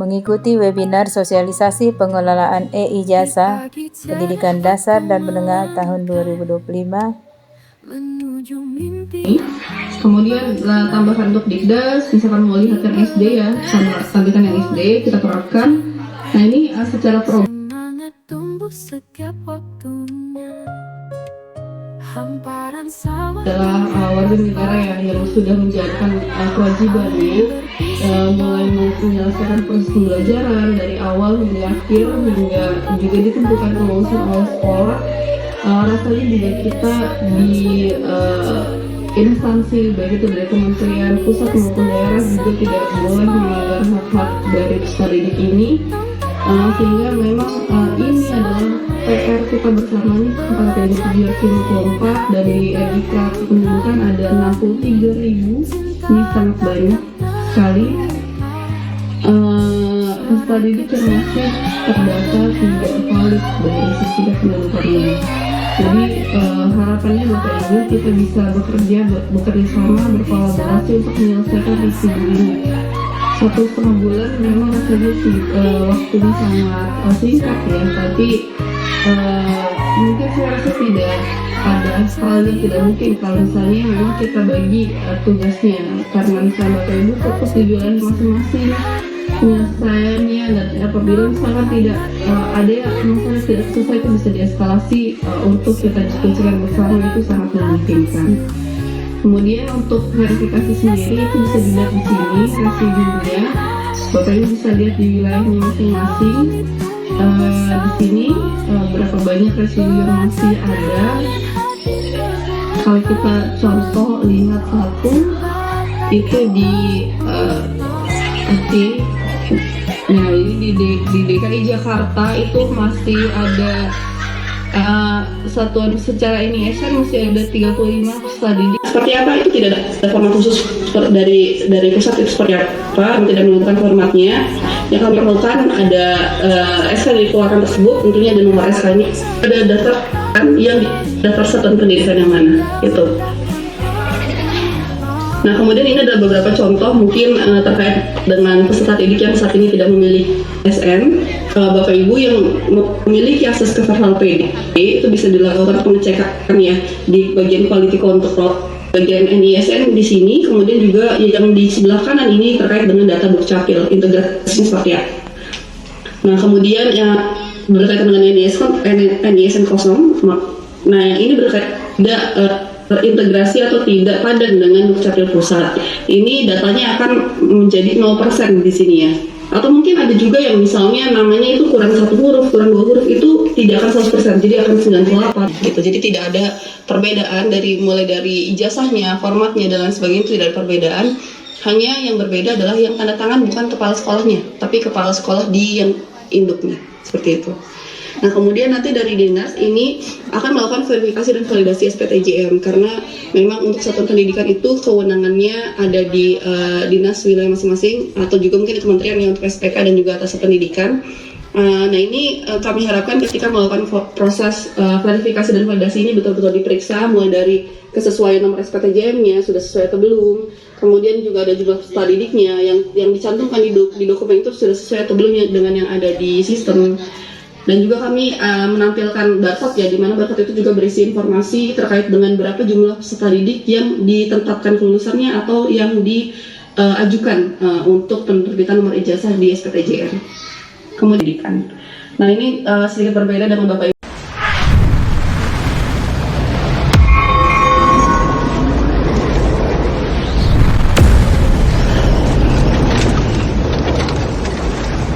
mengikuti webinar sosialisasi pengelolaan e-ijazah pendidikan dasar dan menengah tahun 2025. Kemudian tambahkan untuk Dikdas, misalkan mau lihat yang SD ya, tampilkan yang SD, kita terapkan. Nah ini secara program adalah warga negara yang sudah menjalankan kewajibannya, mulai menyelesaikan proses pembelajaran dari awal hingga akhir, hingga juga ditentukan kelulusan oleh sekolah. Rasanya juga kita di instansi baik itu dari kementerian pusat maupun daerah juga tidak boleh melanggar hak-hak dari peserta didik ini, sehingga memang ini adalah PR kita bersama nih. Kalau dari 724 dari RIK Pendidikan ada 63.000, ini sangat banyak sekali peserta didik yang masih terdata tidak valid dari sisi pendidikan ini. Jadi harapannya Bapak Ibu kita bisa bekerja sama, berkolaborasi untuk menyelesaikan isu ini. 1,5 bulan memang rasanya waktunya sangat singkat ya, tapi mungkin saya rasa tidak ada hal yang tidak mungkin kalau misalnya memang kita bagi tugasnya, karena misalnya Bapak Ibu fokus di wilayah masing-masing penyelesaiannya, dan apabila misalkan tidak ada masalah tidak selesai itu bisa dieskalasi untuk kita diskusikan bersama, itu sangat memungkinkan. Kemudian untuk verifikasi sendiri itu bisa dilihat di sini residunya. Bapak Ibu bisa lihat di wilayahnya masing-masing. Di sini berapa banyak residu yang masih ada. Kalau kita contoh lihat satu itu di nah ini di DKI Jakarta itu masih ada satuan secara NISN masih ada 35 peserta didik. Seperti apa itu tidak ada format khusus dari pusat itu seperti apa, tidak menentukan formatnya. Yang kami perlukan ada SK dikeluarkan tersebut, tentunya ada nomor SK-nya, ada daftar yang daftar satuan pendidikan yang mana itu. Nah kemudian ini ada beberapa contoh mungkin terkait dengan peserta didik yang saat ini tidak memiliki SN. Bapak Ibu yang memiliki akses ke portal PD itu bisa dilakukan pengecekan ya di bagian quality control bagian NISN di sini. Kemudian juga yang di sebelah kanan ini terkait dengan data Dukcapil, integrasi seperti apa. Nah kemudian yang berkaitan dengan NISN kosong. Nah yang ini berkaitan terintegrasi atau tidak padan dengan Dukcapil pusat. Ini datanya akan menjadi 0% di sini ya. Atau mungkin ada juga yang misalnya namanya itu kurang 1 huruf, kurang 2 huruf, itu tidak akan 100%, jadi akan 98 gitu. Jadi tidak ada perbedaan mulai dari ijazahnya, formatnya dan lain sebagainya, itu tidak ada perbedaan. Hanya yang berbeda adalah yang tanda tangan bukan kepala sekolahnya, tapi kepala sekolah di yang induknya, seperti itu. Nah kemudian nanti dari Dinas ini akan melakukan verifikasi dan validasi SPTJM, karena memang untuk satuan pendidikan itu kewenangannya ada di Dinas wilayah masing-masing, atau juga mungkin di kementerian yang untuk SPK dan juga atas pendidikan. Nah ini kami harapkan ketika melakukan proses verifikasi dan validasi ini betul-betul diperiksa mulai dari kesesuaian nomor SPTJM-nya sudah sesuai atau belum, kemudian juga ada jumlah peserta didiknya yang dicantumkan di dokumen itu sudah sesuai atau belum dengan yang ada di sistem. Dan juga kami menampilkan barcode ya, di mana barcode itu juga berisi informasi terkait dengan berapa jumlah peserta didik yang ditetapkan kelulusannya atau yang diajukan untuk penerbitan nomor ijazah di SPTJM. Kemudian, nah ini sedikit berbeda dengan Bapak Ibu.